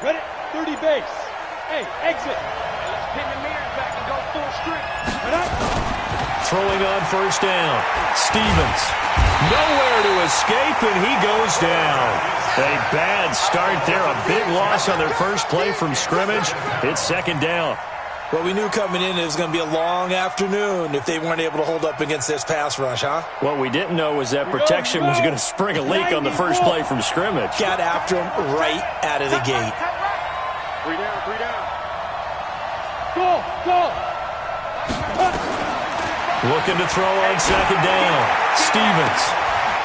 Ready? 30 base. Hey, exit. Let's pin the mirrors back and go full strength. Throwing on first down. Stevens. Nowhere to escape, and he goes down. A bad start there. A big loss on their first play from scrimmage. It's second down. Well, we knew coming in it was going to be a long afternoon if they weren't able to hold up against this pass rush, huh? What we didn't know was that protection was going to spring a leak on the first play from scrimmage. Got after him right out of the gate. 3 down, 3 down. Go! Looking to throw on second down. Stevens.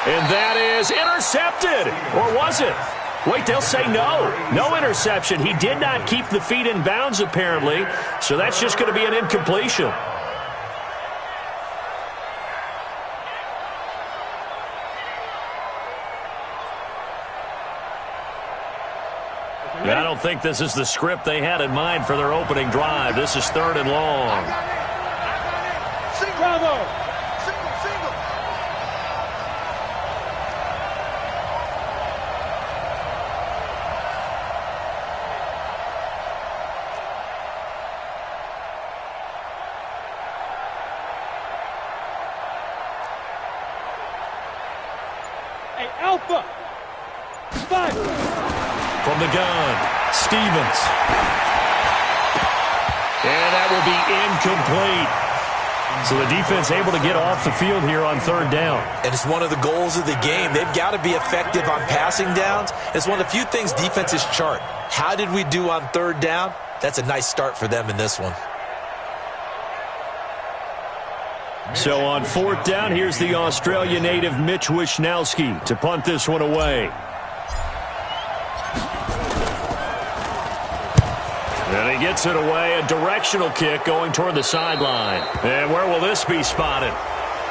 And that is intercepted. Or was it? Wait, they'll say no. No interception. He did not keep the feet in bounds, apparently. So that's just going to be an incompletion. I don't think this is the script they had in mind for their opening drive. This is 3rd and long. Bravo! Single. Hey, Alpha! 5! From the gun, Stevens. And that will be incomplete. So the defense able to get off the field here on 3rd down. And it's one of the goals of the game. They've got to be effective on passing downs. It's one of the few things defenses chart. How did we do on 3rd down? That's a nice start for them in this one. So on 4th down, here's the Australia native Mitch Wishnowsky to punt this one away. And he gets it away, a directional kick going toward the sideline. And where will this be spotted?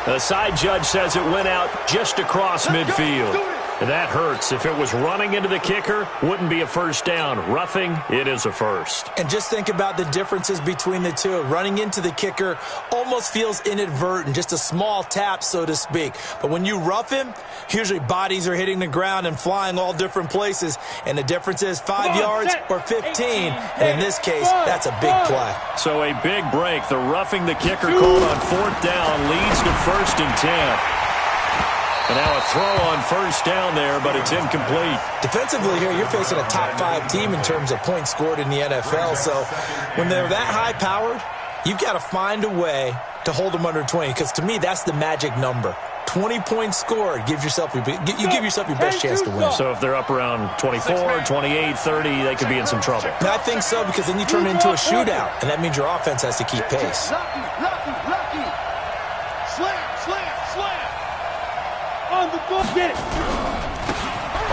The side judge says it went out just across midfield. And that hurts. If it was running into the kicker, wouldn't be a first down. Roughing, it is a first. And just think about the differences between the two. Running into the kicker almost feels inadvertent, just a small tap, so to speak. But when you rough him, usually bodies are hitting the ground and flying all different places. And the difference is 5 yards or 15. And in this case, that's a big play. So a big break. The roughing the kicker called on 4th down leads to 1st and 10. And now a throw on first down there, but it's incomplete. Defensively here, you're facing a top 5 team in terms of points scored in the NFL. So when they're that high-powered, you've got to find a way to hold them under 20. Because to me, that's the magic number. 20 points scored, you give yourself your best chance to win. So if they're up around 24, 28, 30, they could be in some trouble. And I think so, because then you turn it into a shootout, and that means your offense has to keep pace. Lucky. Slam. On the ball, get it!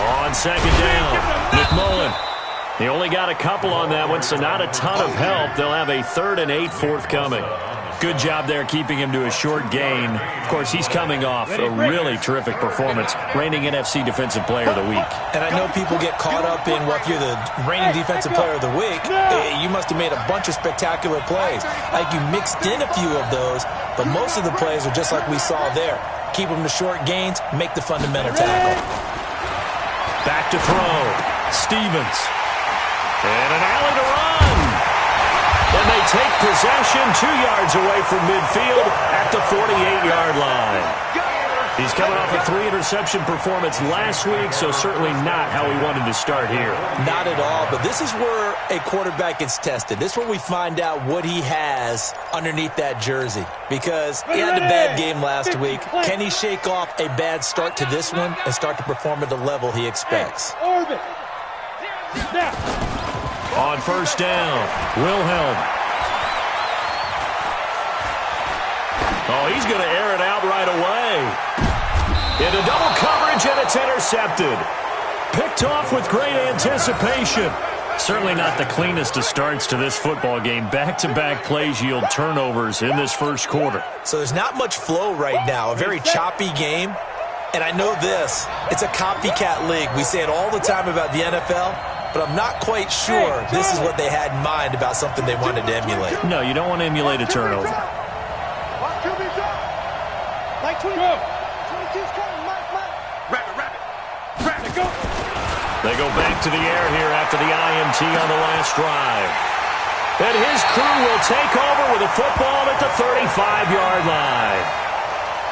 On second down, McMullen. He only got a couple on that one, so not a ton of help. They'll have a 3rd and 8 forthcoming. Good job there keeping him to a short gain. Of course, he's coming off a really terrific performance, reigning NFC Defensive Player of the Week. And I know people get caught up in, well, if you're the reigning Defensive Player of the Week, you must have made a bunch of spectacular plays. Like you mixed in a few of those, but most of the plays are just like we saw there. Keep them to short gains, make the fundamental tackle. Back to throw. Stevens. And an alley to run. And they take possession 2 yards away from midfield at the 48-yard line. He's coming off a 3-interception performance last week, so certainly not how he wanted to start here. Not at all, but this is where a quarterback gets tested. This is where we find out what he has underneath that jersey. Because he had a bad game last week. Can he shake off a bad start to this one and start to perform at the level he expects? On first down, Wilhelm. Oh, he's going to air it out right away. Into double coverage, and it's intercepted. Picked off with great anticipation. Certainly not the cleanest of starts to this football game. Back-to-back plays yield turnovers in this first quarter. So there's not much flow right now. A very choppy game. And I know this. It's a copycat league. We say it all the time about the NFL, but I'm not quite sure this is what they had in mind about something they wanted to emulate. No, you don't want to emulate a turnover. Like 22's coming, Mike. Rapid, go. They go back to the air here after the IMT on the last drive. And his crew will take over with a football at the 35-yard line.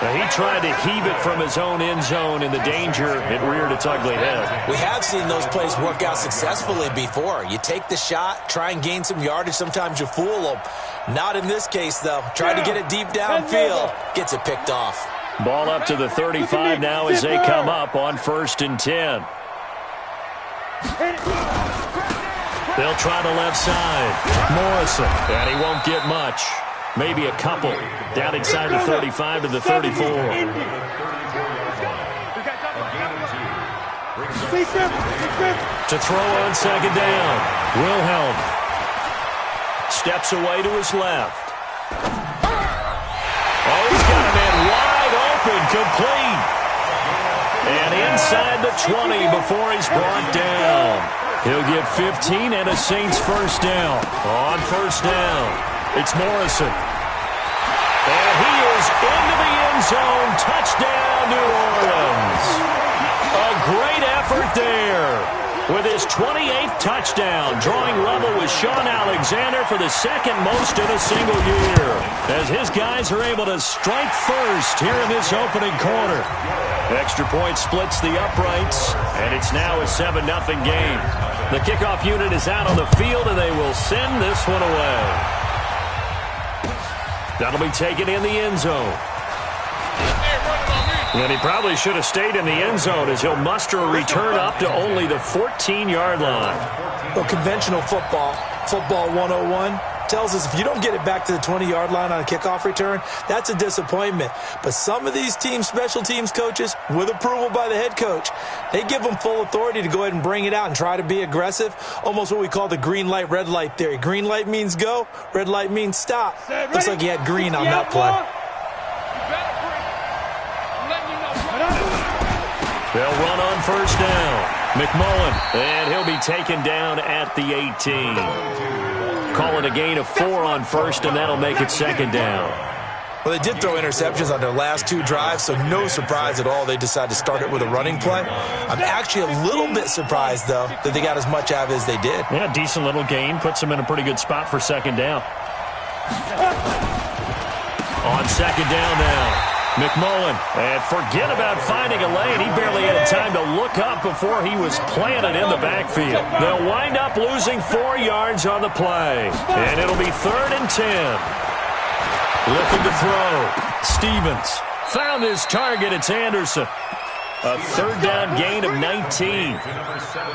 Now, he tried to heave it from his own end zone, and the danger, it reared its ugly head. We have seen those plays work out successfully before. You take the shot, try and gain some yardage. Sometimes you fool them. Not in this case, though. Tried to get it deep downfield. Gets it picked off. Ball up to the 35 now as they come up on 1st and 10. They'll try the left side. Morrison, and he won't get much. Maybe a couple. Down inside the 35 to the 34. To throw on 2nd down. Wilhelm steps away to his left. Oh, he's got a man wide open, complete. And inside the 20 before he's brought down. He'll get 15 and a Saints first down. On 1st down. It's Morrison. And he is into the end zone. Touchdown, New Orleans. A great effort there with his 28th touchdown, drawing level with Sean Alexander for the 2nd most in a single year, as his guys are able to strike first here in this opening quarter. Extra point splits the uprights, and it's now a 7-0 game. The kickoff unit is out on the field, and they will send this one away. That'll be taken in the end zone. And he probably should have stayed in the end zone as he'll muster a return up to only the 14-yard line. Well, conventional football 101, tells us if you don't get it back to the 20-yard line on a kickoff return, that's a disappointment. But some of these teams, special teams coaches, with approval by the head coach, they give them full authority to go ahead and bring it out and try to be aggressive, almost what we call the green light, red light theory. Green light means go, red light means stop. Looks like he had green on that play. They'll run on 1st down. McMullen, and he'll be taken down at the 18. Call it a gain of 4 on 1st, and that'll make it 2nd down. Well, they did throw interceptions on their last 2 drives, so no surprise at all they decided to start it with a running play. I'm actually a little bit surprised, though, that they got as much out of it as they did. Yeah, decent little gain. Puts them in a pretty good spot for 2nd down. On 2nd down now. McMullen, and forget about finding a lane. He barely had time to look up before he was planted in the backfield. They'll wind up losing 4 yards on the play, and it'll be 3rd and 10. Looking to throw. Stevens found his target. It's Anderson. A 3rd down gain of 19.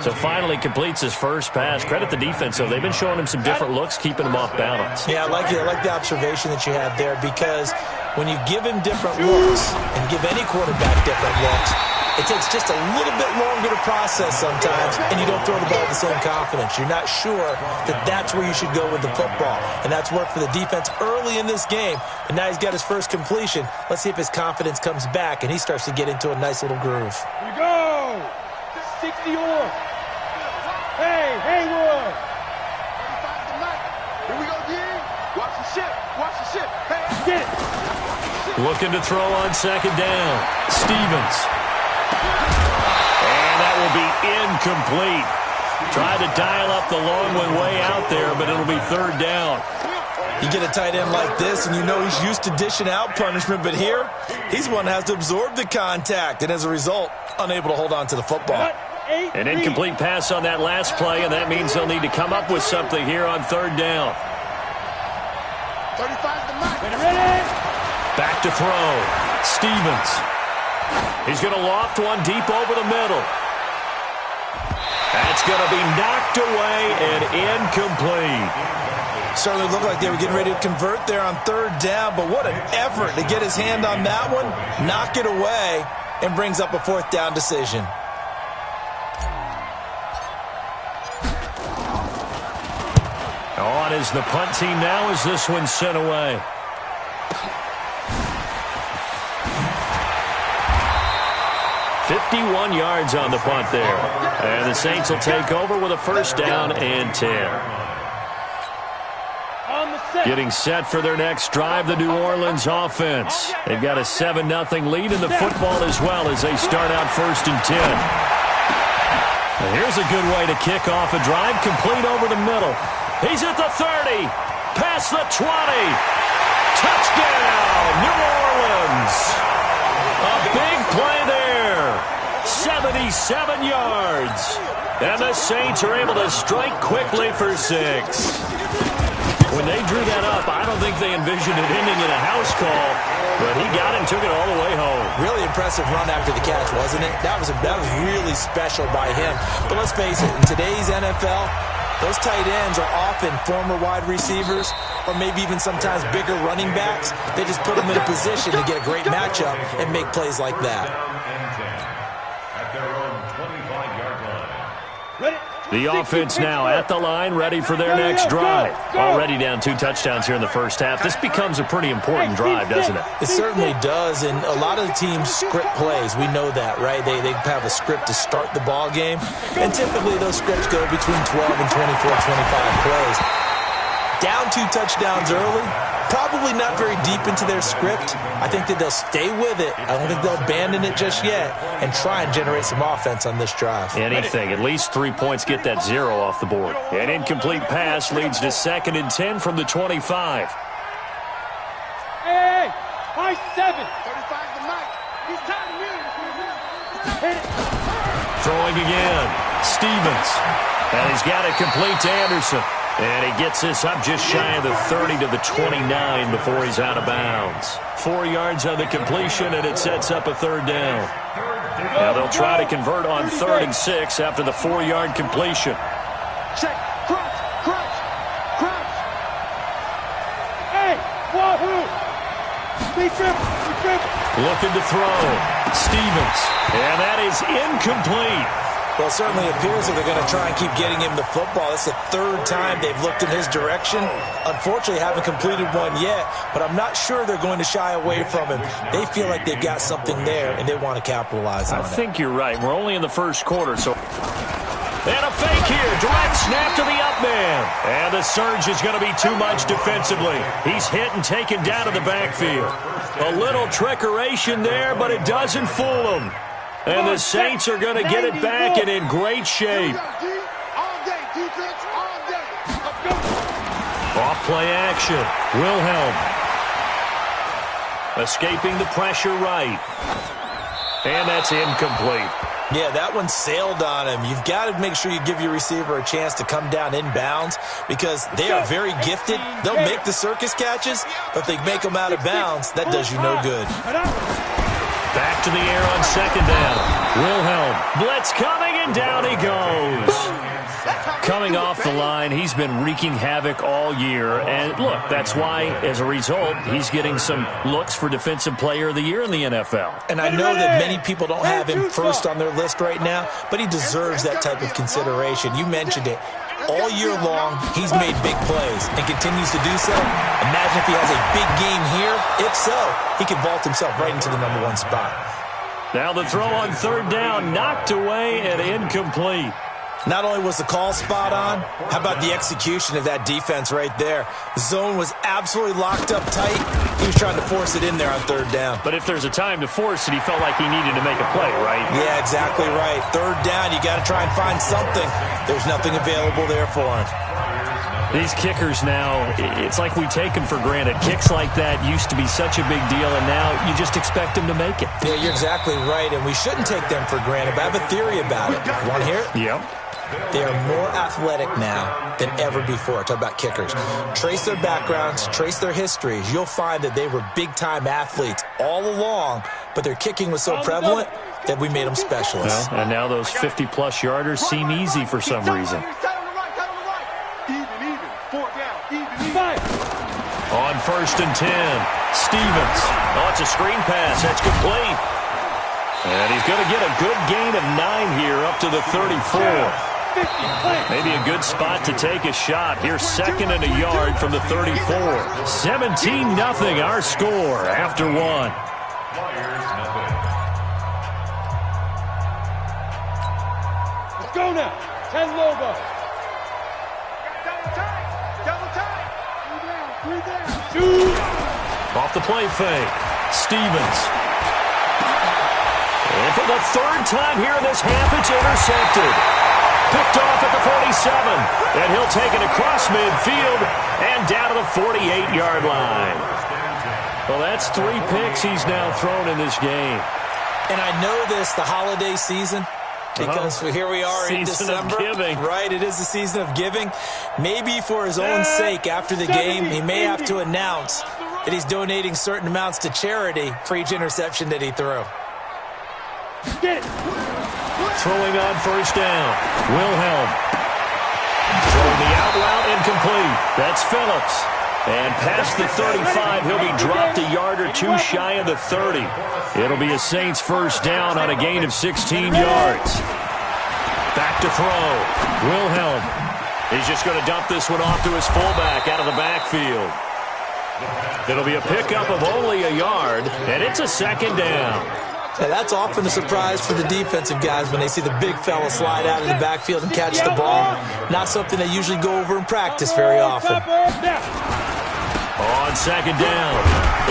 So finally completes his first pass. Credit the defense, though. They've been showing him some different looks, keeping him off balance. Yeah, I like the observation that you had there, because when you give him different looks and give any quarterback different looks, it takes just a little bit longer to process sometimes, and you don't throw the ball with the same confidence. You're not sure that that's where you should go with the football, and that's worked for the defense early in this game. And now he's got his first completion. Let's see if his confidence comes back, and he starts to get into a nice little groove. Here we go! 60 or. Hey, Haywood! Here we go, D. Watch the ship. Watch the ship. Hey. Get it! Looking to throw on 2nd down. Stevens. And that will be incomplete. Tried to dial up the long one way out there, but it'll be 3rd down. You get a tight end like this, and you know he's used to dishing out punishment, but here, he's one that has to absorb the contact, and as a result, unable to hold on to the football. An incomplete pass on that last play, and that means they'll need to come up with something here on 3rd down. 35's the mark. Ready? Back to throw. Stevens. He's going to loft one deep over the middle. That's going to be knocked away and incomplete. Certainly looked like they were getting ready to convert there on 3rd down, but what an effort to get his hand on that one, knock it away, and brings up a 4th down decision. On is the punt team now as this one's sent away. "51 yards on the punt there. And the Saints will take over with a 1st down and 10. Getting set for their next drive, the New Orleans offense. They've got a 7-0 lead in the football as well as they start out 1st and 10. And here's a good way to kick off a drive, complete over the middle. He's at the 30, past the 20. Touchdown, New Orleans. A big play there. 77 yards. And the Saints are able to strike quickly for 6. When they drew that up, I don't think they envisioned it ending in a house call, but he got it and took it all the way home. Really impressive run after the catch, wasn't it? That was really special by him. But let's face it, in today's NFL, those tight ends are often former wide receivers or maybe even sometimes bigger running backs. They just put them in a position to get a great matchup and make plays like that. At their own 25-yard line. Ready? The offense now at the line, ready for their next drive. Already down 2 touchdowns here in the first half. This becomes a pretty important drive, doesn't it? It certainly does, and a lot of the teams script plays. We know that, right? They have a script to start the ball game, and typically those scripts go between 12 and 24, 25 plays. Down 2 touchdowns early, probably not very deep into their script. I think that they'll stay with it. I don't think they'll abandon it just yet and try and generate some offense on this drive. Anything. At least 3 points get that 0 off the board. An incomplete pass leads to 2nd and 10 from the 25. Hey, my 7. 35 to Mike. He's tired of me. Hit it. Throwing again. Stevens. And he's got it complete to Anderson. And he gets this up just shy of the 30 to the 29 before he's out of bounds. 4 yards on the completion, and it sets up a 3rd down. Now they'll try to convert on 3rd and 6 after the 4-yard completion. Check. Crunch. Crunch. Crunch. Hey, wahoo. Be triple. Be triple. Looking to throw. Stevens. And that is incomplete. Well, it certainly appears that they're going to try and keep getting him the football. It's the 3rd time they've looked in his direction. Unfortunately, haven't completed one yet, but I'm not sure they're going to shy away from him. They feel like they've got something there, and they want to capitalize on it. I think you're right. We're only in the first quarter, so... And a fake here. Direct snap to the up man. And the surge is going to be too much defensively. He's hit and taken down to the backfield. A little trickeration there, but it doesn't fool him. And the Saints are going to get it back and in great shape. All day, defense, all day. Let's go. Off play action. Wilhelm. Escaping the pressure right. And that's incomplete. Yeah, that one sailed on him. You've got to make sure you give your receiver a chance to come down inbounds because they are very gifted. They'll make the circus catches, but if they make them out of bounds, that does you no good. Back to the air on 2nd down. Wilhelm. Blitz coming, and down he goes. Coming off the line, he's been wreaking havoc all year. And, look, that's why, as a result, he's getting some looks for Defensive Player of the Year in the NFL. And I know that many people don't have him first on their list right now, but he deserves that type of consideration. You mentioned it. All year long, he's made big plays and continues to do so. Imagine if he has a big game here. If so, he could vault himself right into the #1 spot. Now the throw on 3rd down, knocked away and incomplete. Not only was the call spot on, how about the execution of that defense right there? The zone was absolutely locked up tight. He was trying to force it in there on 3rd down. But if there's a time to force it, he felt like he needed to make a play, right? Yeah, exactly right. 3rd down, you got to try and find something. There's nothing available there for him. These kickers now, it's like we take them for granted. Kicks like that used to be such a big deal, and now you just expect them to make it. Yeah, you're exactly right, and we shouldn't take them for granted, but I have a theory about it. You want to hear it? Yep. They are more athletic now than ever before. Talk about kickers. Trace their backgrounds, trace their histories. You'll find that they were big-time athletes all along, but their kicking was so prevalent that we made them specialists. Well, and now those 50-plus yarders seem easy for some reason. Even. 4 down. Even. On 1st and 10, Stevens. Oh, it's a screen pass. That's complete. And he's going to get a good gain of 9 here up to the 34. Maybe a good spot to take a shot. Here's 2nd and a yard from the 34. 17-0 our score after 1. Let's go now. 10 logo. Double time. 3 down. Shoot. Off the play fake. Stevens. And for the 3rd time here in this half, it's intercepted. Picked off at the 47. And he'll take it across midfield and down to the 48-yard line. Well, that's 3 picks he's now thrown in this game. And I know this, the holiday season, because here we are in December. Season of giving. Right, it is the season of giving. Maybe for his own sake, after the game, he may have to announce that he's donating certain amounts to charity for each interception that he threw. Throwing on first down. Wilhelm. Throwing the out route incomplete. That's Phillips. And past the 35, he'll be dropped a yard or 2 shy of the 30. It'll be a Saints first down on a gain of 16 yards. Back to throw. Wilhelm. He's just going to dump this one off to his fullback out of the backfield. It'll be a pickup of only a yard, and it's a second down. Yeah, that's often a surprise for the defensive guys when they see the big fella slide out of the backfield and catch the ball. Not something they usually go over in practice very often. On second down,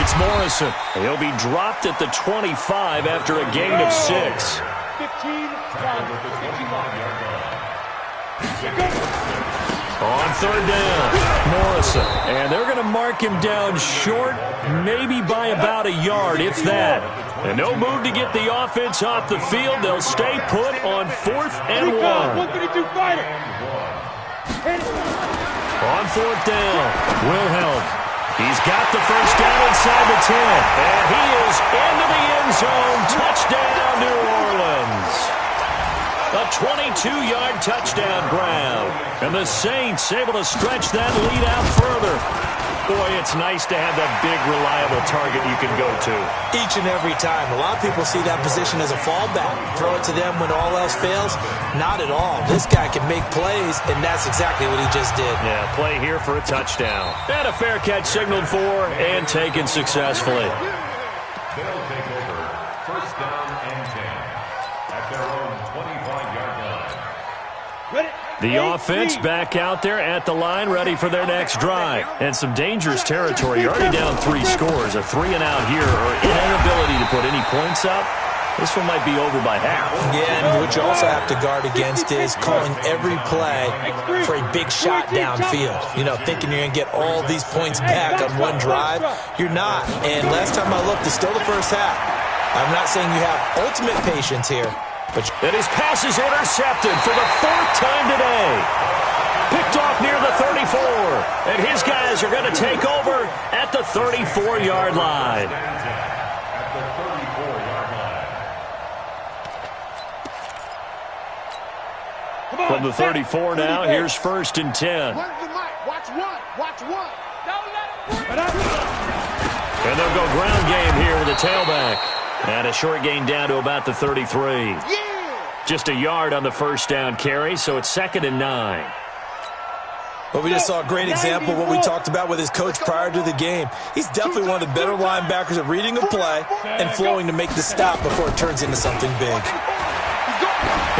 it's Morrison. He'll be dropped at the 25 after a gain of 6. 15 On third down, Morrison. And they're going to mark him down short, maybe by about a yard, if that. And no move to get the offense off the field. They'll stay put on 4th and 1. 132 fighter. On 4th down, Wilhelm. He's got the first down inside the 10. And he is into the end zone. Touchdown, New Orleans. A 22-yard touchdown grab. And the Saints able to stretch that lead out further. Boy, it's nice to have that big, reliable target you can go to. Each and every time. A lot of people see that position as a fallback. Throw it to them when all else fails. Not at all. This guy can make plays, and that's exactly what he just did. Yeah, play here for a touchdown. And a fair catch signaled for and taken successfully. They'll take over first down and 10 at their own 25-yard line. Ready? The offense back out there at the line, ready for their next drive. And some dangerous territory. You're already down 3 scores. A 3-and-out here, or inability to put any points up. This one might be over by half. Yeah, and what you also have to guard against is calling every play for a big shot downfield. You know, thinking you're going to get all these points back on one drive. You're not. And last time I looked, it's still the first half. I'm not saying you have ultimate patience here. And his pass is intercepted for the 4th time today. Picked off near the 34. And his guys are going to take over at the 34-yard line. At the 34-yard line. From the 34 now, here's 1st and 10. Where's the mic? Watch one. Watch one. And they'll go ground game here with a tailback. And a short gain down to about the 33. Yeah. Just a yard on the first down carry, so it's 2nd and 9. Well, we just saw a great example of what we talked about with his coach prior to the game. He's definitely one of the better linebackers at reading a play and flowing to make the stop before it turns into something big.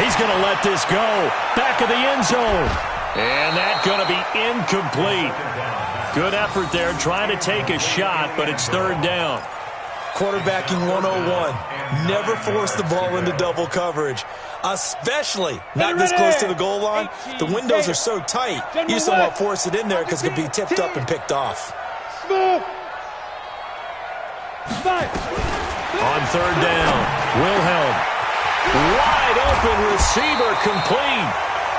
He's going to let this go. Back of the end zone. And that's going to be incomplete. Good effort there trying to take a shot, but it's 3rd down. Quarterbacking 101. Never force the ball into double coverage, especially not this close to the goal line. The windows are so tight, you just don't want to force it in there because it can be tipped up and picked off. Smooth. On 3rd down, Wilhelm. Wide open receiver complete.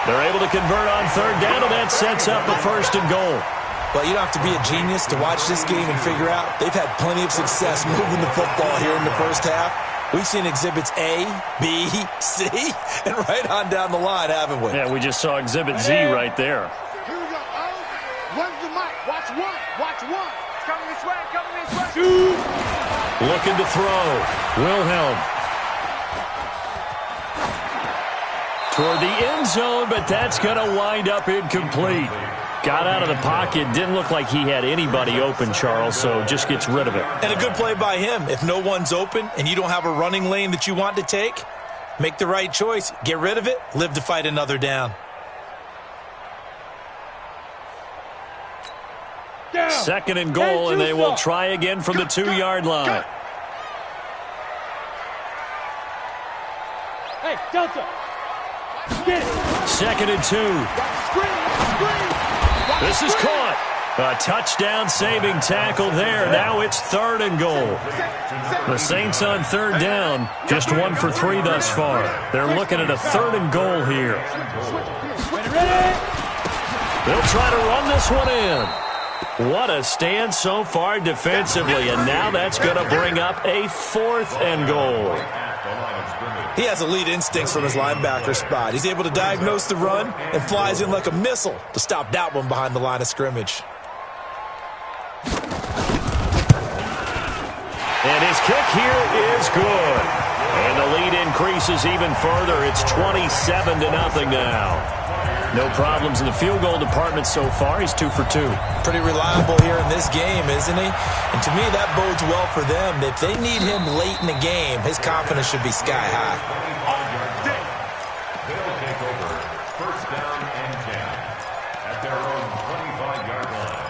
They're able to convert on 3rd down, and that sets up a 1st and goal. Well, you don't have to be a genius to watch this game and figure out they've had plenty of success moving the football here in the first half. We've seen exhibits A, B, C, and right on down the line, haven't we? Yeah, we just saw exhibit Z right there. Here we go. Where's the mic? Watch one. Watch one. Coming this way. Coming this way. Looking to throw. Wilhelm. Toward the end zone, but that's going to wind up incomplete. Got out of the pocket. Didn't look like he had anybody open, Charles, so just gets rid of it. And a good play by him. If no one's open and you don't have a running lane that you want to take, make the right choice. Get rid of it. Live to fight another down. Down. 2nd and goal, and they will try again from the 2-yard line. Hey, Delta. Get it. 2nd and 2. This is caught. A touchdown-saving tackle there. Now it's 3rd and goal. The Saints on 3rd down, just 1 for 3 thus far. They're looking at a 3rd and goal here. They'll try to run this one in. What a stand so far defensively, and now that's going to bring up a 4th and goal. He has elite instincts from his linebacker spot. He's able to diagnose the run and flies in like a missile to stop that one behind the line of scrimmage. And his kick here is good. And the lead increases even further. It's 27-0 now. No problems in the field goal department so far. He's 2 for 2. Pretty reliable here in this game, isn't he? And to me, that bodes well for them. If they need him late in the game, his confidence should be sky high. They'll take over 1st down and 10 at their own 25-yard line.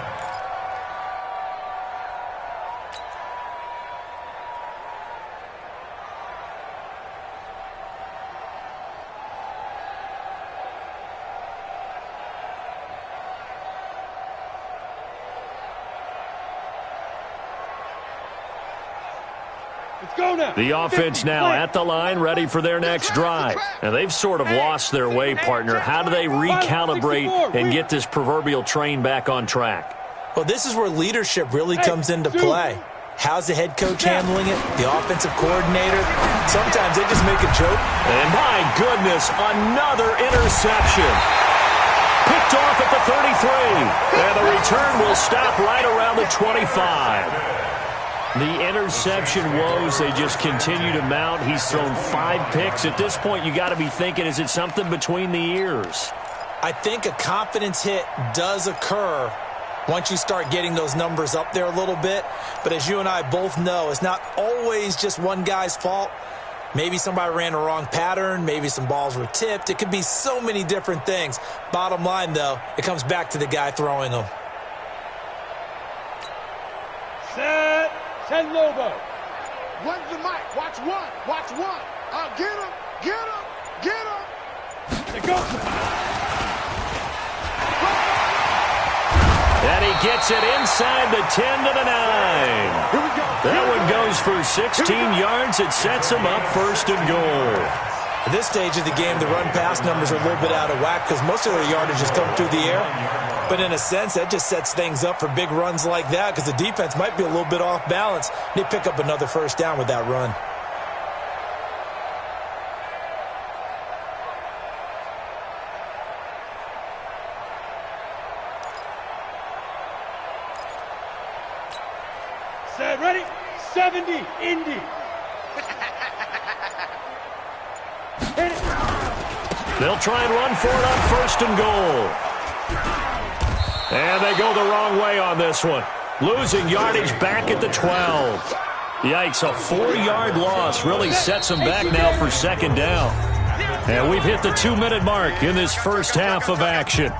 Go now. The offense now at the line, ready for their next drive. And they've sort of lost their way, partner. How do they recalibrate and get this proverbial train back on track? Well, this is where leadership really comes into play. How's the head coach handling it? The offensive coordinator? Sometimes they just make a joke. And my goodness, another interception. Picked off at the 33. And the return will stop right around the 25. The interception woes, they just continue to mount. He's thrown 5 picks. At this point, you got to be thinking, is it something between the ears? I think a confidence hit does occur once you start getting those numbers up there a little bit. But as you and I both know, it's not always just one guy's fault. Maybe somebody ran a wrong pattern. Maybe some balls were tipped. It could be so many different things. Bottom line, though, it comes back to the guy throwing them. Set. Send Lobo. One's the mic. Watch one. Watch one. Get him. Get him. Get him. They go. And he gets it inside the 10 to the 9. Here we go. That one goes for 16 yards. It sets him up 1st and goal. At this stage of the game, the run-pass numbers are a little bit out of whack because most of their yardage has come through the air. But in a sense, that just sets things up for big runs like that because the defense might be a little bit off balance. They pick up another 1st down with that run. Set. Ready. 70. Indy. Hit it. They'll try and run for it on 1st and goal. And they go the wrong way on this one. Losing yardage back at the 12. Yikes, a 4-yard loss really sets them back now for 2nd down. And we've hit the 2-minute mark in this first half of action.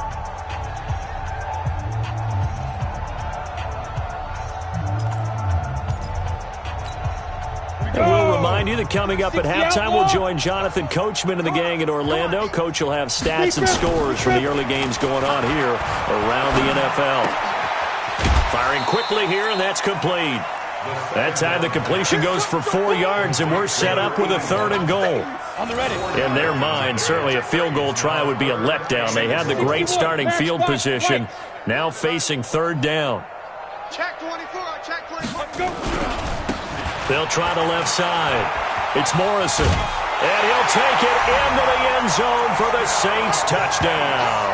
And we'll remind you that coming up at halftime, we'll join Jonathan Coachman and the gang in Orlando. Coach will have stats and scores from the early games going on here around the NFL. Firing quickly here, and that's complete. That time the completion goes for 4 yards, and we're set up with a 3rd and goal. In their mind, certainly a field goal try would be a letdown. They had the great starting field position, now facing 3rd down. Check 24. Check 24. Go. They'll try the left side. It's Morrison. And he'll take it into the end zone for the Saints touchdown.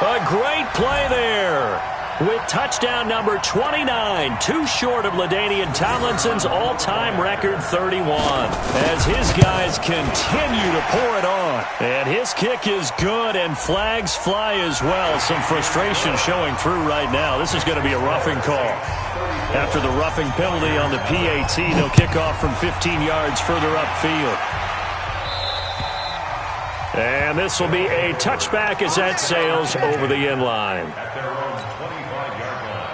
A great play there. With touchdown number 29, too short of LaDainian Tomlinson's all-time record 31. As his guys continue to pour it on. And his kick is good, and flags fly as well. Some frustration showing through right now. This is going to be a roughing call. After the roughing penalty on the PAT, they'll kick off from 15 yards further upfield. And this will be a touchback as that sails over the end line. At their own 25-yard line.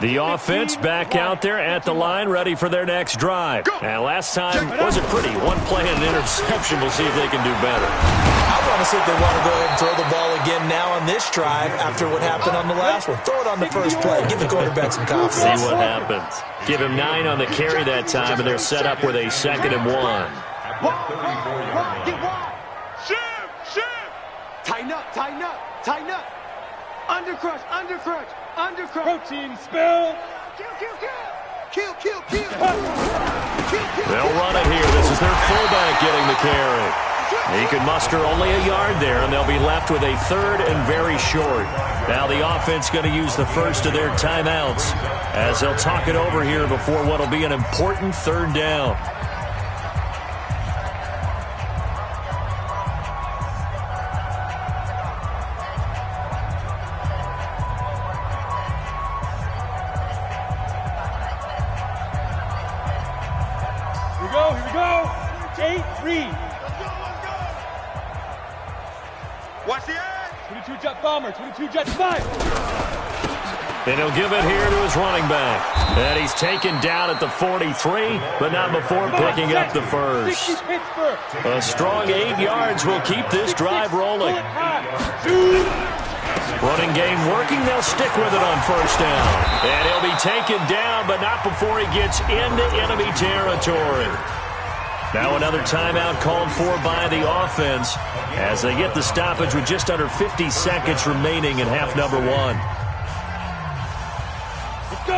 The offense back out there at the line, ready for their next drive. And last time wasn't pretty. One play and an interception. We'll see if they can do better. I want to see if they want to go ahead and throw the ball again now on this drive after what happened on the last one. Throw it on the first play. Give the quarterback some confidence. See what happens. Give him 9 on the carry that time, and they're set up with a 2nd and 1. Shift. Tighten up. Undercrush. Protein spill. Kill. They'll run it here. This is their fullback getting the carry. He can muster only a yard there, and they'll be left with a 3rd and very short. Now the offense going to use the first of their timeouts as they'll talk it over here before what will be an important 3rd down. Here we go. 8, read. Watch the edge. 22 jet bomber, 22 jet 5. And he'll give it here to his running back. And he's taken down at the 43, but not before picking up the first. A strong 8 yards will keep this drive rolling. Running game working. They'll stick with it on 1st down. And he'll be taken down, but not before he gets into enemy territory. Now another timeout called for by the offense as they get the stoppage with just under 50 seconds remaining in half number 1.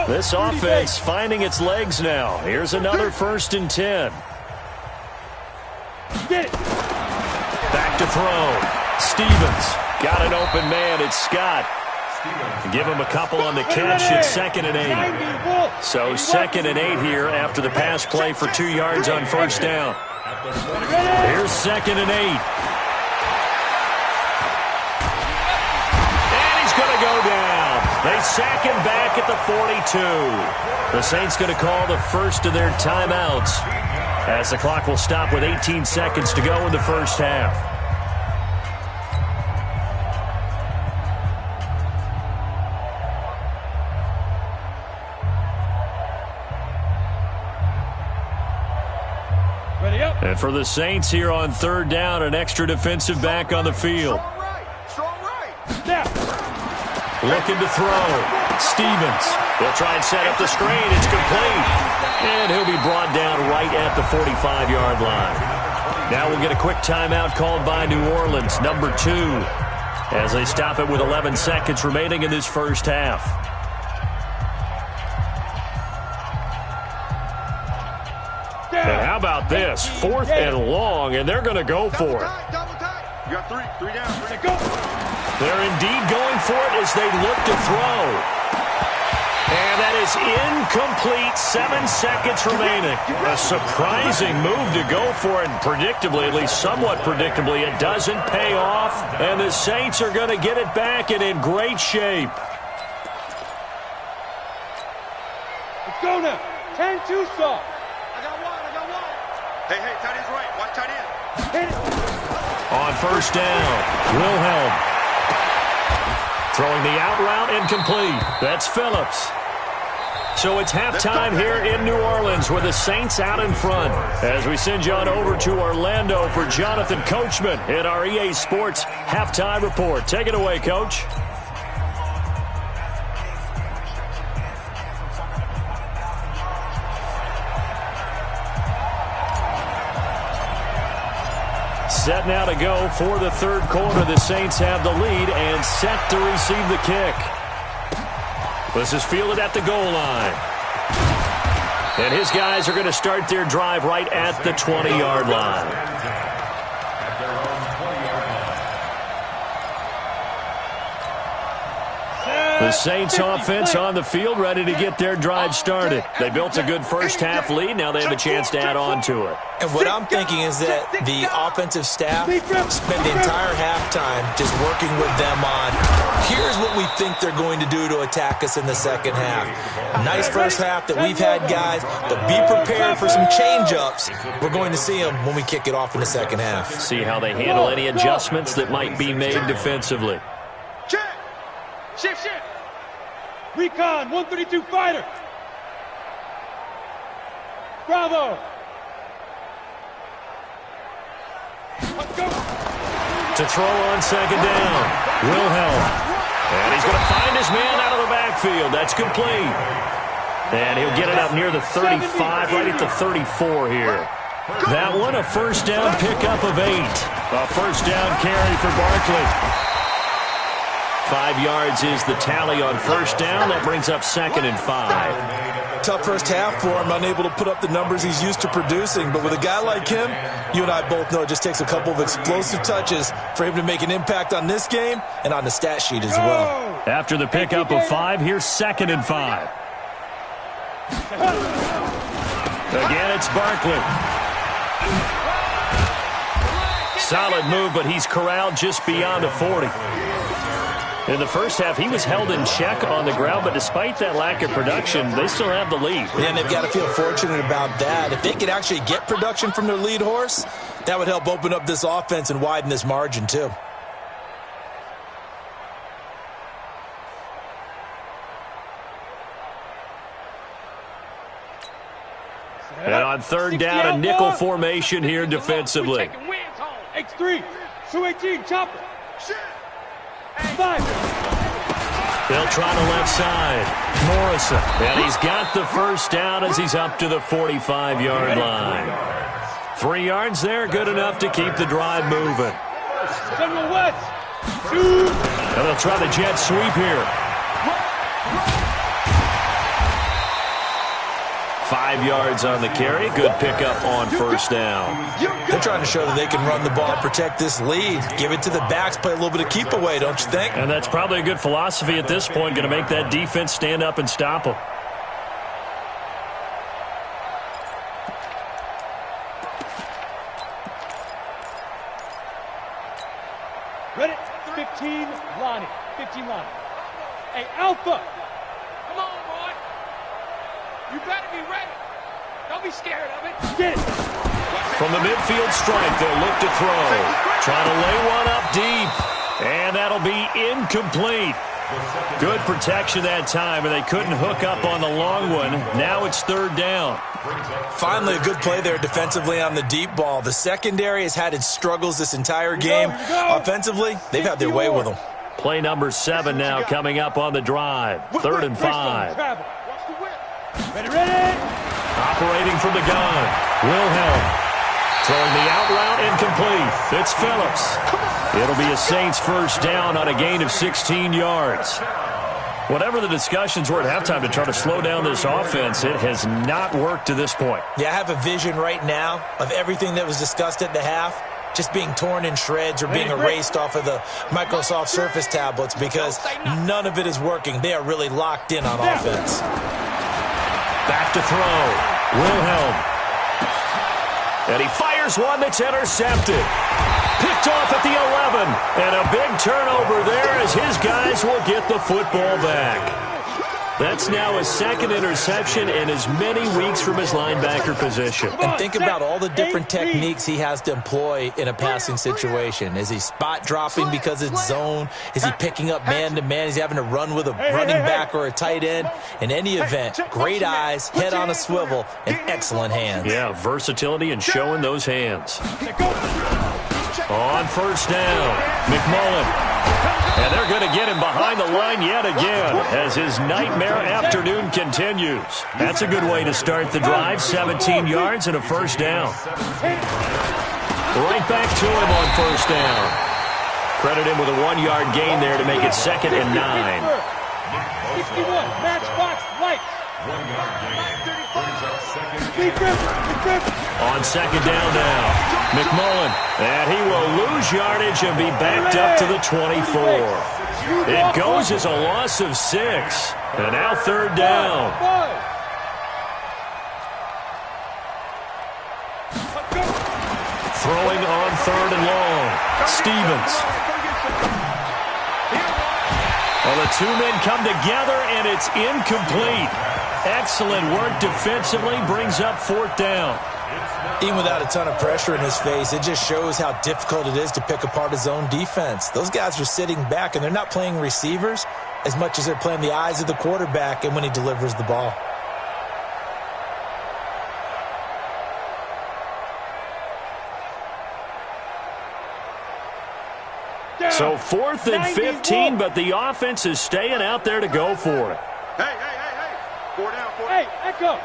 This offense finding its legs now. Here's another 1st and 10. Back to throw. Stevens got an open man. It's Scott. Give him a couple on the catch. It's 2nd and 8. So 2nd and 8 here after the pass play for 2 yards on 1st down. Here's 2nd and 8. And he's going to go down. They sack him back at the 42. The Saints going to call the first of their timeouts as the clock will stop with 18 seconds to go in the 1st half. And for the Saints here on 3rd down, an extra defensive back on the field. Strong right. Looking to throw. Stevens. They'll try and set up the screen. It's complete. And he'll be brought down right at the 45-yard line. Now we'll get a quick timeout called by New Orleans, number 2, as they stop it with 11 seconds remaining in this 1st half. And how about this? 4th and long, and they're going to go for it. Double tight. You got 3 down. They're indeed going for it as they look to throw. And that is incomplete. 7 seconds remaining. A surprising move to go for it, and predictably, at least somewhat predictably, it doesn't pay off. And the Saints are going to get it back and in great shape. Let's go now. 10-2 soft. Hey, tight end's right. Watch tight end. Hit it. On 1st down, Wilhelm. Throwing the out route incomplete. That's Phillips. So it's halftime here in New Orleans with the Saints out in front. As we send you on over to Orlando for Jonathan Coachman in our EA Sports Halftime Report. Take it away, Coach. Set now to go for the 3rd quarter. The Saints have the lead and set to receive the kick. This is fielded at the goal line. And his guys are going to start their drive right at the 20-yard line. The Saints offense on the field ready to get their drive started. They built a good 1st half lead. Now they have a chance to add on to it. And what I'm thinking is that the offensive staff spent the entire halftime just working with them on, here's what we think they're going to do to attack us in the 2nd half. Nice 1st half that we've had, guys, but be prepared for some change-ups. We're going to see them when we kick it off in the 2nd half. See how they handle any adjustments that might be made defensively. Check. Shift. Recon 132 fighter. Bravo. Let's go. To throw on second down. Wilhelm. And he's going to find his man out of the backfield. That's complete. And he'll get it up near the 35, right at the 34 here. That one, a first down pickup of 8. A first down carry for Barkley. 5 yards is the tally on first down. That brings up 2nd and 5. Tough first half for him, unable to put up the numbers he's used to producing. But with a guy like him, you and I both know it just takes a couple of explosive touches for him to make an impact on this game and on the stat sheet as well. After the pickup of 5, here's 2nd and 5. Again, it's Barkley. Solid move, but he's corralled just beyond the 40. In the first half, he was held in check on the ground, but despite that lack of production, they still have the lead. And they've got to feel fortunate about that. If they could actually get production from their lead horse, that would help open up this offense and widen this margin too. And on third down, a nickel formation here defensively. X3, 218, chopper. 5. They'll try the left side. Morrison. And he's got the first down as he's up to the 45-yard line. 3 yards there, good enough to keep the drive moving. General West. And they'll try the jet sweep here. 5 yards on the carry. Good pickup on first down. They're trying to show that they can run the ball and protect this lead. Give it to the backs, play a little bit of keep away, don't you think? And that's probably a good philosophy at this point, going to make that defense stand up and stop them. Ready? 15, Lonnie. 15, Lonnie. Hey, Alpha. Come on, boy. You better be ready. Don't be scared of it. Get it. From the midfield strike, they'll look to throw. Trying to lay one up deep. And that'll be incomplete. Good protection that time, and they couldn't hook up on the long one. Now it's third down. Finally, a good play there defensively on the deep ball. The secondary has had its struggles this entire game. Offensively, they've had their way with them. Play number 7 now coming up on the drive. 3rd and 5. Ready, ready. Operating from the gun. Wilhelm. Throwing the out route incomplete. It's Phillips. It'll be a Saints first down on a gain of 16 yards. Whatever the discussions were at halftime to try to slow down this offense, it has not worked to this point. Yeah, I have a vision right now of everything that was discussed at the half just being torn in shreds or being erased off of the Microsoft Surface tablets because none of it is working. They are really locked in on offense. Back to throw. Wilhelm. And he fires one that's intercepted. Picked off at the 11. And a big turnover there as his guys will get the football back. That's now his 2nd interception in as many weeks from his linebacker position. And think about all the different techniques he has to employ in a passing situation. Is he spot dropping because it's zone? Is he picking up man-to-man? Is he having to run with a running back or a tight end? In any event, great eyes, head on a swivel, and excellent hands. Yeah, versatility and showing those hands. On first down, McMullen. And they're going to get him behind the line yet again as his nightmare afternoon continues. That's a good way to start the drive. 17 yards and a first down. Right back to him on first down. Credit him with a 1-yard gain there to make it 2nd and 9. 61, Matchbox Lights. 1-yard gain. Brings up 2nd. On second down now. McMullen, and he will lose yardage and be backed up to the 24. It goes as a loss of 6. And now third down. Throwing on 3rd and long. Stevens. Well, the 2 men come together, and it's incomplete. Excellent work defensively, brings up 4th down. Even without a ton of pressure in his face, it just shows how difficult it is to pick apart his own defense. Those guys are sitting back, and they're not playing receivers as much as they're playing the eyes of the quarterback and when he delivers the ball. So 4th and 15, but the offense is staying out there to go for it. Hey. 4 down. Hey, Echo.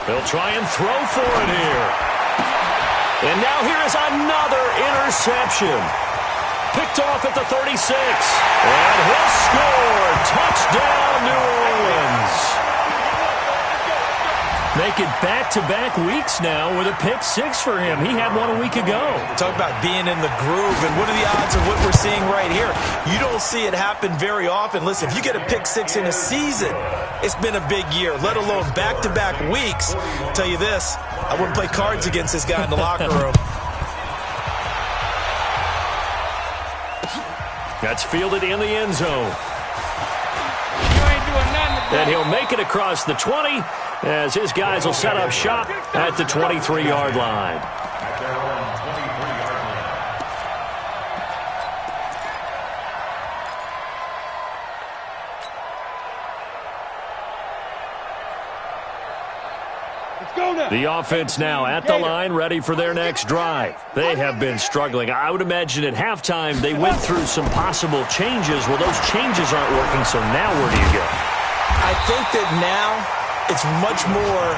They'll try and throw for it here. And now here is another interception. Picked off at the 36. And he'll score. Touchdown, New Orleans. Make it back-to-back weeks now with a pick 6 for him. He had one a week ago. Talk about being in the groove, and what are the odds of what we're seeing right here? You don't see it happen very often. Listen, if you get a pick 6 in a season, it's been a big year, let alone back-to-back weeks. I'll tell you this, I wouldn't play cards against this guy in the locker room. That's fielded in the end zone. You ain't doing nothing. And he'll make it across the 20 as his guys will set up shop at the 23-yard line. At their own 23-yard line. Let's go now. The offense now at the line, ready for their next drive. They have been struggling. I would imagine at halftime they went through some possible changes. Well, those changes aren't working, so now where do you go? I think that now it's much more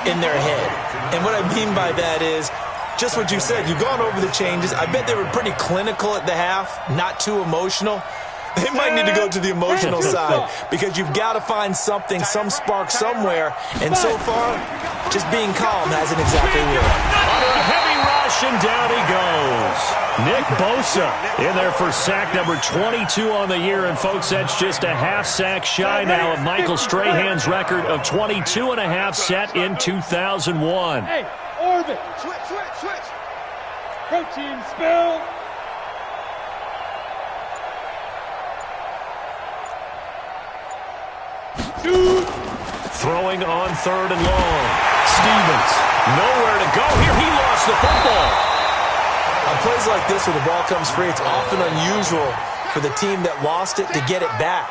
in their head. And what I mean by that is just what you said. You've gone over the changes. I bet they were pretty clinical at the half, not too emotional. They might need to go to the emotional side because you've got to find something, some spark somewhere. And so far, just being calm hasn't exactly worked. Under a heavy rush, and down he goes. Nick Bosa in there for sack number 22 on the year. And, folks, that's just a half sack shy now of Michael Strahan's record of 22 and a half set in 2001. Hey, orbit. Switch. Protein spill. Dude. Throwing on 3rd and long. Stevens, nowhere to go here. He lost the football. On plays like this where the ball comes free, it's often unusual for the team that lost it to get it back.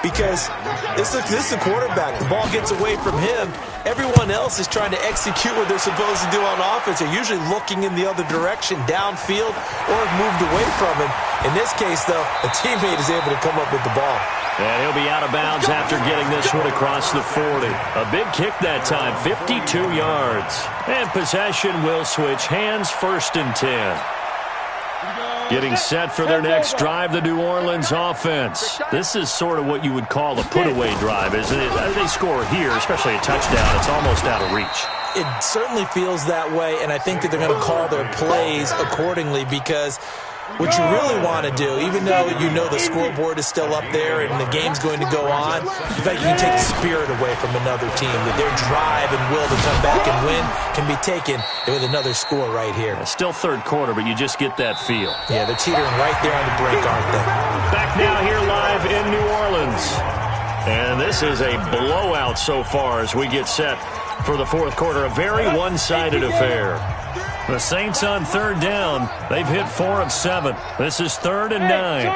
Because this is a quarterback. The ball gets away from him. Everyone else is trying to execute what they're supposed to do on offense. They're usually looking in the other direction, downfield, or moved away from him. In this case, though, a teammate is able to come up with the ball. And he'll be out of bounds after getting this one across the 40. A big kick that time, 52 yards. And possession will switch hands, 1st and 10. Getting set for their next drive, the New Orleans offense. This is sort of what you would call a put-away drive, isn't it? They score here, especially a touchdown. It's almost out of reach. It certainly feels that way, and I think that they're going to call their plays accordingly because what you really want to do, even though you know the scoreboard is still up there and the game's going to go on, in fact, you can take the spirit away from another team, that their drive and will to come back and win can be taken with another score right here. It's still 3rd quarter, but you just get that feel. Yeah, they're teetering right there on the brink, aren't they? Back now here live in New Orleans. And this is a blowout so far as we get set for the 4th quarter. A very one-sided affair. The Saints on 3rd down. They've hit 4 of 7. This is 3rd and 9.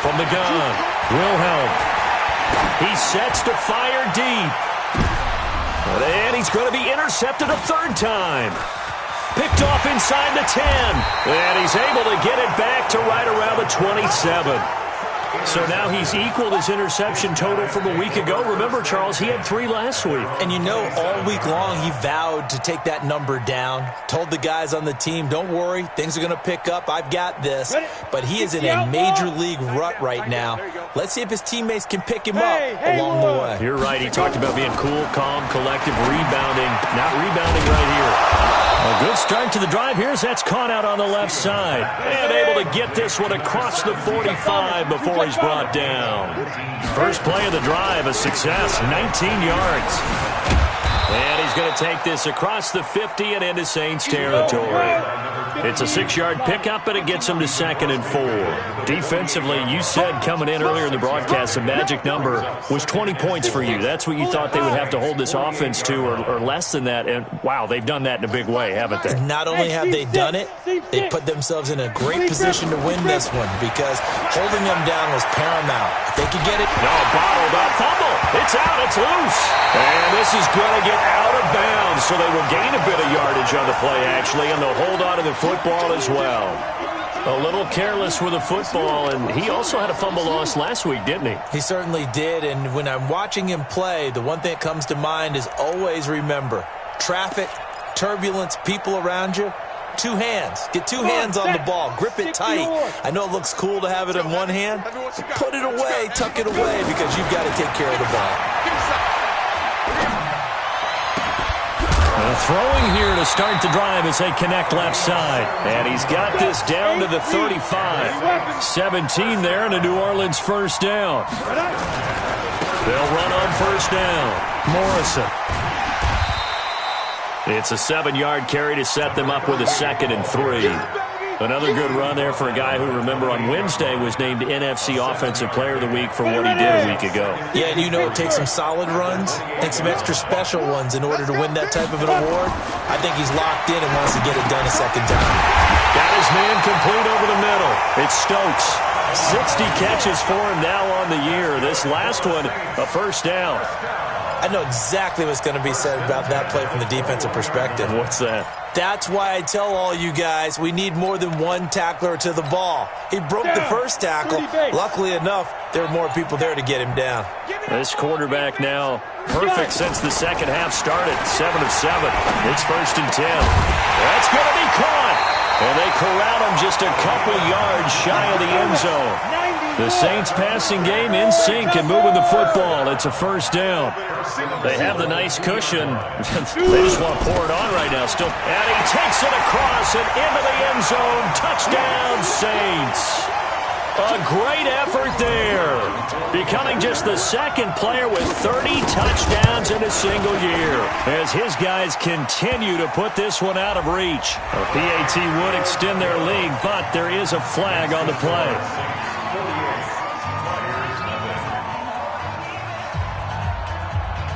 From the gun, Wilhelm. He sets to fire deep. And he's going to be intercepted a 3rd time. Picked off inside the 10. And he's able to get it back to right around the 27. So now he's equaled his interception total from a week ago. Remember, Charles, he had 3 last week. And you know, all week long he vowed to take that number down. Told the guys on the team, don't worry, things are going to pick up. I've got this. But he is in a major league rut right now. Let's see if his teammates can pick him up along the way. You're right. He talked about being cool, calm, collective, rebounding. Not rebounding right here. A good start to the drive here as that's caught out on the left side. And able to get this one across the 45 before he's brought down. First play of the drive, a success, 19 yards. And he's going to take this across the 50 and into Saints territory. It's a 6-yard pickup, and it gets him to 2nd and 4. Defensively, you said coming in earlier in the broadcast, the magic number was 20 points for you. That's what you thought they would have to hold this offense to, or less than that. And, wow, they've done that in a big way, haven't they? Not only have they done it, they put themselves in a great position to win this one because holding them down was paramount. If they could get it. No, bottled up. Fumble. It's out. It's loose. And this is going to get out of bounds, so they will gain a bit of yardage on the play, actually, and they'll hold on to the football as well. A little careless with the football, and he also had a fumble loss last week, didn't he? He certainly did, and when I'm watching him play, the one thing that comes to mind is always remember, traffic, turbulence, people around you, 2 hands. Get 2 hands on the ball. Grip it tight. I know it looks cool to have it in one hand. Put it away, tuck it away, because you've got to take care of the ball. Throwing here to start the drive as they connect left side. And he's got this down to the 35. 17 there and a New Orleans first down. They'll run on first down. Morrison. It's a 7-yard carry to set them up with a 2nd and 3. Another good run there for a guy who, remember, on Wednesday was named NFC Offensive Player of the Week for what he did a week ago. Yeah, and you know it takes some solid runs and some extra special ones in order to win that type of an award. I think he's locked in and wants to get it done a second time. Got his man complete over the middle. It's Stokes. 60 catches for him now on the year. This last one, a first down. I know exactly what's going to be said about that play from the defensive perspective. What's that? That's why I tell all you guys we need more than one tackler to the ball. He broke the first tackle. Luckily enough, there were more people there to get him down. This quarterback now perfect since the second half started. 7 of 7. It's 1st and 10. That's going to be caught. And they corral him just a couple yards shy of the end zone. The Saints passing game in sync and moving the football. It's a first down. They have the nice cushion. They just want to pour it on right now. Still, and he takes it across and into the end zone. Touchdown, Saints. A great effort there. Becoming just the 2nd player with 30 touchdowns in a single year. As his guys continue to put this one out of reach. A PAT would extend their lead, but there is a flag on the play.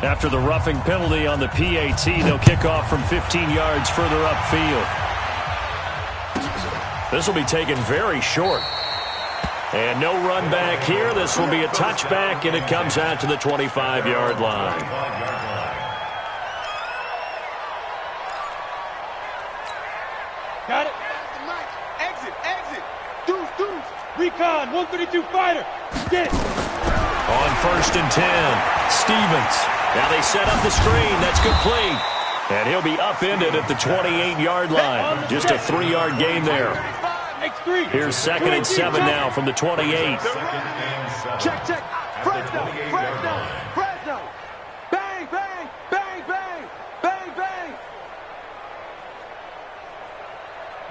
After the roughing penalty on the PAT, they'll kick off from 15 yards further upfield. This will be taken very short. And no run back here. This will be a touchback, and it comes out to the 25-yard line. Got it. Exit, exit. Deuce, deuce. Recon, 132 fighter. Get it. On 1st and 10, Stevens. Now they set up the screen. That's complete. And he'll be upended at the 28-yard line. Just a 3-yard gain there. Here's 2nd and 7 now from the 28. Check, check. Fresno, Fresno, Fresno. Bang, bang, bang, bang, bang, bang.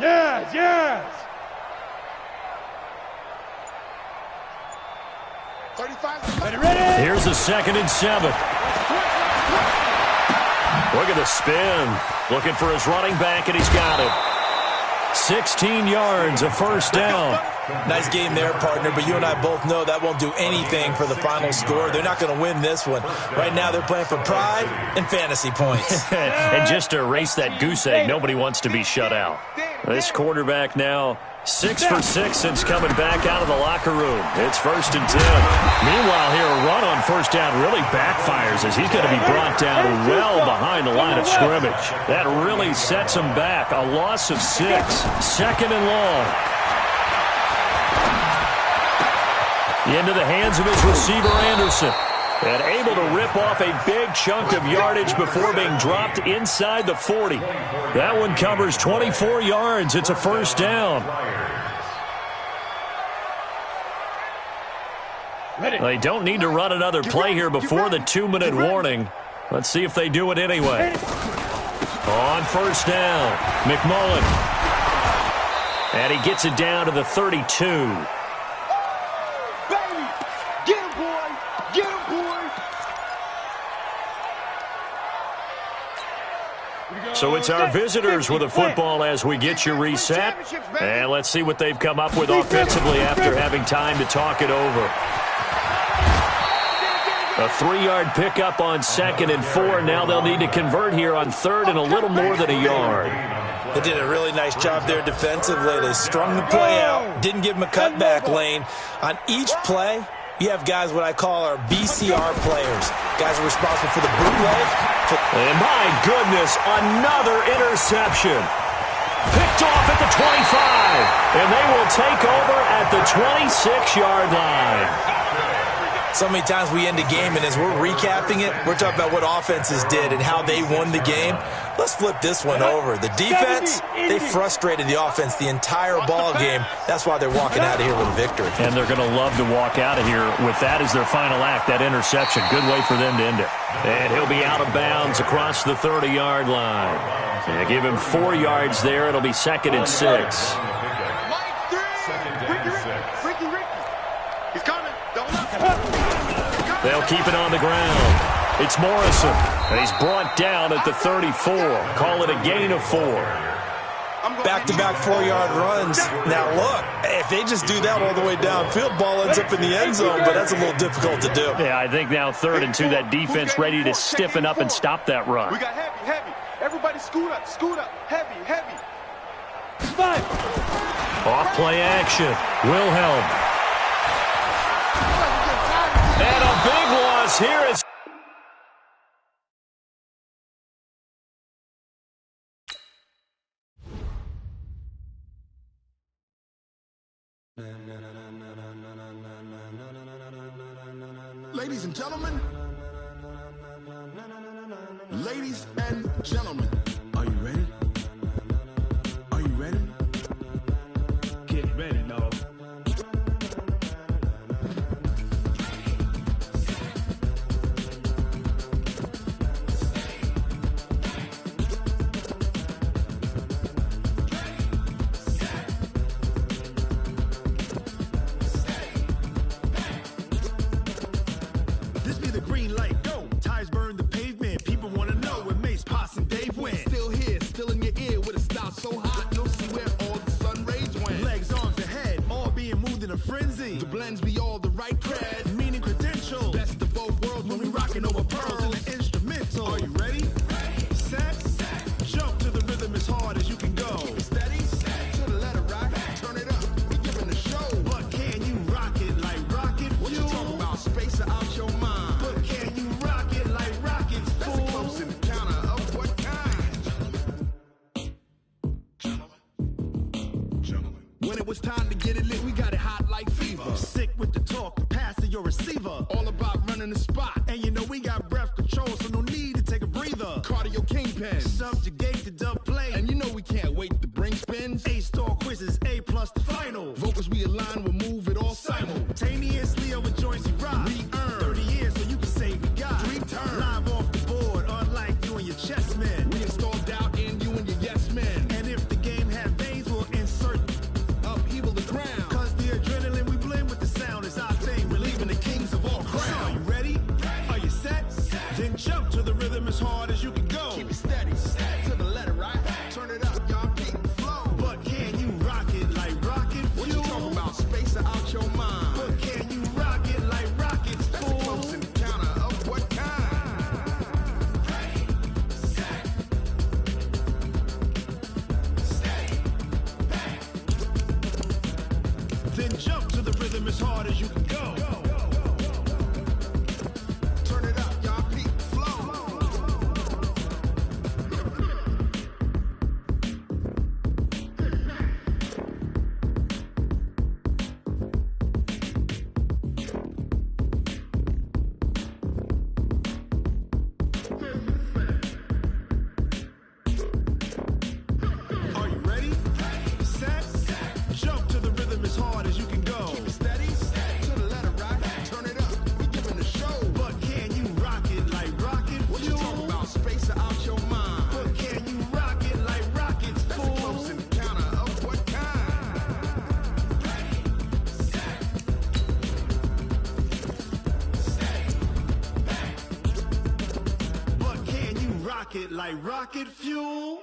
Yes, yes. 35. Ready. Here's the 2nd and 7. Look at the spin. Looking for his running back, and he's got it. 16 yards, a first down. Nice game there, partner, but you and I both know that won't do anything for the final score. They're not going to win this one. Right now they're playing for pride and fantasy points. And just to erase that goose egg, nobody wants to be shut out. This quarterback now 6 for 6 since coming back out of the locker room. It's 1st and 10. Meanwhile, here a run on first down really backfires as he's going to be brought down well behind the line of scrimmage. That really sets him back. A loss of 6. 2nd and long. Into the hands of his receiver, Anderson. And able to rip off a big chunk of yardage before being dropped inside the 40. That one covers 24 yards. It's a first down. They don't need to run another play here before the 2-minute warning. Let's see if they do it anyway. On first down, McMullen. And he gets it down to the 32. So it's our visitors with the football as we get you reset. And let's see what they've come up with offensively after having time to talk it over. A 3-yard pickup on 2nd and 4. Now they'll need to convert here on 3rd and a little more than a yard. They did a really nice job there defensively. They strung the play out, didn't give them a cutback lane. On each play, you have guys what I call our BCR players. Guys are responsible for the bootleg. And my goodness, another interception. Picked off at the 25. And they will take over at the 26-yard line. So many times we end a game, and as we're recapping it, we're talking about what offenses did and how they won the game. Let's flip this one over. The defense, they frustrated the offense the entire ball game. That's why they're walking out of here with a victory. And they're going to love to walk out of here with that as their final act, that interception. Good way for them to end it. And he'll be out of bounds across the 30-yard line. And give him 4 yards there. It'll be 2nd and 6. They'll keep it on the ground. It's Morrison, and he's brought down at the 34. Call it a gain of 4. Back-to-back 4-yard runs. Now, look, if they just do that all the way downfield, ball ends up in the end zone, but that's a little difficult to do. Yeah, I think now 3rd and 2, that defense ready to stiffen up and stop that run. We got heavy. Everybody scoot up. Heavy. 5. Off play action. Wilhelm. And a big loss here is... Ladies and gentlemen, are you ready? Are you ready? Get ready, no. This be the green light, go. Tires burn the pavement. People want to know where Mace, Potts, and Dave went. Still here, still in your ear with a style so hot, you'll see where all the sun rays went. Legs, arms, and head, all being moved in a frenzy. The blends be all the right cred, meaning credentials. Best of both worlds when we rockin' over pearls in the instrumental. Are you ready? Set, jump to the rhythm as hard as you can go. Steady, to the letter rock, turn it up, we giving a show. But can you rock it like rocket fuel? What you talking about, space out your mind? But can you rock it like rockets, fool? That's a close encounter of what kind? Gentlemen. When it was time to get it lit, we got it hot like fever. Sick with the talk, the pass to your receiver. All about running the spot. And you know we got breath control, so no need to take a breather. Cardio kingpin, subjugate the dub play. And you know we can't wait to bring spins. A-star quizzes, A+ the final. Vocals we align, we'll move it all simultaneously over joints we rock. We earn 30 years, so you can say we got 3 turns. Live off the board, unlike you and your chess men. We install doubt in you and your yes men. And if the game had veins, we'll insert upheaval the ground. Cause the adrenaline we blend with the sound is our thing. Relieving the kings of all crowns. So are you ready? Are you set? Then jump to the rhythm as hard as you can go. Keep it steady, to the letter, right? Turn it up, y'all keep the flow. But can you rock it like rocket fuel? What you talking about? Space out your mind. But can you rock it like rockets, fool? That's a close encounter of what kind? Then jump to the rhythm as hard as you can go. Turn it up, y'all peep flow. rocket like rocket fuel.